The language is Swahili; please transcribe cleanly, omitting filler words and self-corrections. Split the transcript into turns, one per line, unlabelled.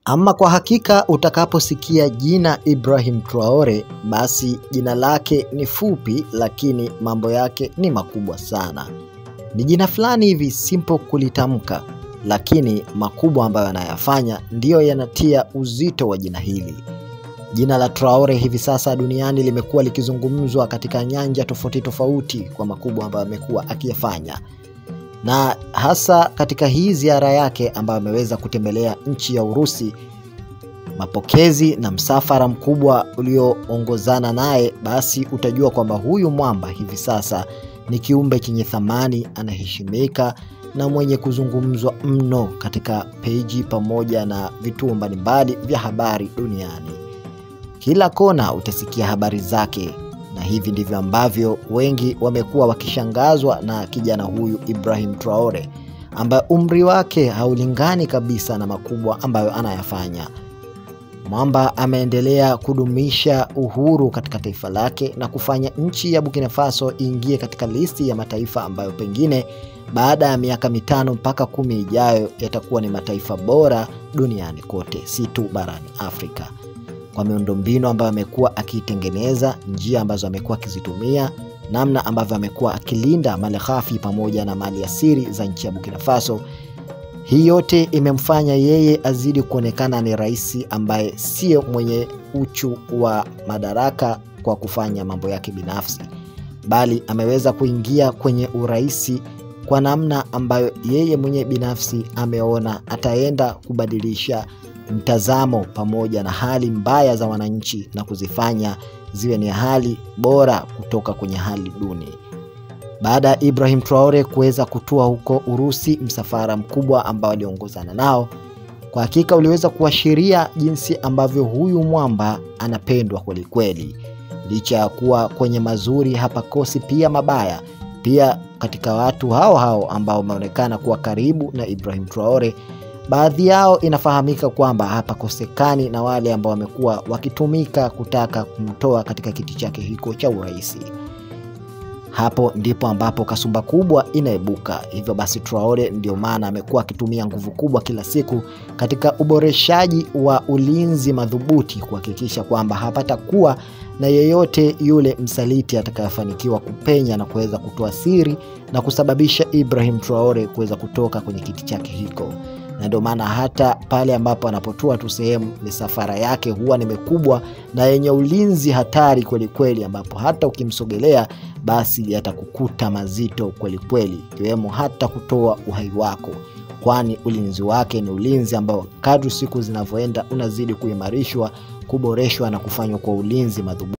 Ama kwa hakika utakaposikia jina Ibrahim Traore, basi jina lake ni fupi lakini mambo yake ni makubwa sana. Ni jina fulani hivi simple kulitamka, lakini makubwa ambayo anayafanya ndiyo yanatia uzito wa jina hili. Jina la Traore hivi sasa duniani limekuwa likizungumzwa katika nyanja tofauti tofauti kwa makubwa ambayo amekuwa akiyafanya. Na hasa katika hii ziara yake ambayo ameweza kutembelea nchi ya Urusi, mapokezi na msafara mkubwa ulioongozana naye, basi utajua kwamba huyu mwamba hivi sasa ni kiumbe chenye thamani, anaheshimika na mwenye kuzungumzwa mno katika peji pamoja na vituo mbalimbali vya habari duniani. Kila kona utasikia habari zake, na hivi ndivyo ambavyo wengi wamekuwa wakishangazwa na kijana huyu Ibrahim Traore, ambaye umri wake haulingani kabisa na makubwa ambayo anayafanya. Mwamba ameendelea kudumisha uhuru katika taifa lake na kufanya nchi ya Burkina Faso iingie katika listi ya mataifa ambayo pengine baada ya miaka 5 mpaka 10 ijayo yatakuwa ni mataifa bora duniani kote, si tu barani Afrika. Kwa miundombinu ambayo amekuwa akitengeneza, njia ambazo amekuwa akizitumia, namna ambavyo amekuwa akilinda malighafi pamoja na mali asili za nchi ya Burkina Faso, hii yote imemfanya yeye azidi kuonekana ni rais ambaye sio mwenye uchu wa madaraka kwa kufanya mambo yake binafsi, bali ameweza kuingia kwenye uraisi kwa namna ambayo yeye mwenye binafsi ameona ataenda kubadilisha mtazamo pamoja na hali mbaya za wananchi na kuzifanya ziwe ni hali bora kutoka kwenye hali duni. Baada ya Ibrahim Traore kuweza kutua huko Urusi, msafara mkubwa ambao aliongozana nao, kwa hakika uliweza kuashiria jinsi ambavyo huyu mwamba anapendwa kweli kweli. Licha ya kuwa kwenye mazuri hapakosi pia mabaya. Pia katika watu hao ambao wameonekana kuwa karibu na Ibrahim Traore, baadhi yao inafahamika kwamba hapakosekani na wale ambao wamekuwa wakitumika kutaka kumtoa katika kiti chake hiko cha uraisi. Hapo ndipo ambapo kasumba kubwa inaibuka. Hivyo basi Traore ndio maana amekuwa akitumia nguvu kubwa kila siku katika uboreshaji wa ulinzi madhubuti kuhakikisha kwamba hapata kuwa na yeyote yule msaliti atakayefanikiwa kupenya na kuweza kutoa siri na kusababisha Ibrahim Traore kuweza kutoka kwenye kiti chake hiko. Na ndio maana hata pale ambapo anapotua tu sehemu, misafara yake huwa ni mikubwa na yenye ulinzi hatari kweli kweli, ambapo hata ukimsogelea basi yatakukuta mazito kweli kweli, ikiwemo hata kutoa uhai wako, kwani ulinzi wake ni ulinzi ambao kadri siku zinavyoenda unazidi kuimarishwa, kuboreshwa na kufanywa kwa ulinzi madhubuti.